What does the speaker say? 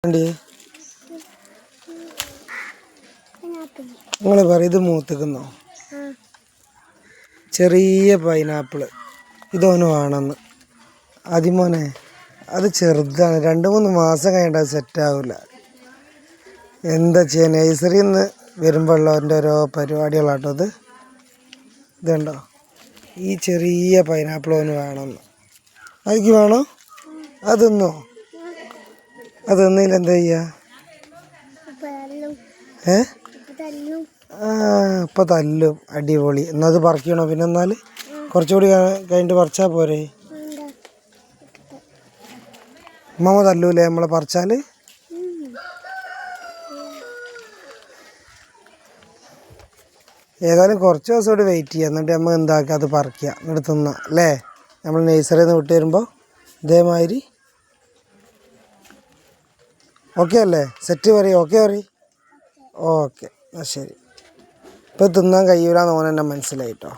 നിങ്ങൾ പറയും ഇത് മൂത്തിക്കുന്നോ? ചെറിയ പൈനാപ്പിള് ഇതൊന്നും വേണമെന്ന്. ആദ്യമോനെ അത് ചെറുതാണ്, 2-3 മാസം കഴിഞ്ഞിട്ട് അത് സെറ്റാവില്ല. എന്താ ചെയ്യുക, നഴ്സറിയിൽ നിന്ന് വരുമ്പോഴുള്ളവൻ്റെ ഓരോ പരിപാടികളാട്ടോ ഇത്. ഇതുണ്ടോ, ഈ ചെറിയ പൈനാപ്പിൾ ഓന് വേണമെന്ന്. അതിക്ക് വേണോ? അതൊന്നോ? അതൊന്നില്ല എന്താ ചെയ്യുക? ഇപ്പം തല്ലും. അടിപൊളി. എന്നാൽ അത് പറിക്കണോ? പിന്നെ എന്നാൽ കുറച്ചുകൂടി കഴിഞ്ഞിട്ട് പറിച്ചാൽ പോരെ? അമ്മമ്മ തല്ലൂലേ നമ്മളെ പറിച്ചാൽ? ഏതായാലും കുറച്ച് ദിവസം കൂടി വെയിറ്റ് ചെയ്യുക, എന്നിട്ട് നമ്മൾ എന്താക്കുക, അത് പറിക്കുക, എന്നിട്ട് തിന്നാം അല്ലേ? നമ്മൾ നഴ്സറിയിൽ നിന്ന് വിട്ട് വരുമ്പോൾ ഇതേമാതിരി. ഓക്കെ അല്ലേ? സെറ്റ് പറയും. ഓക്കെ പറയും. ഓക്കെ, എന്നാൽ ശരി. ഇപ്പം തിന്നാൻ കഴിയൂലെന്ന് ഓനെന്നെ മനസ്സിലായിട്ടോ.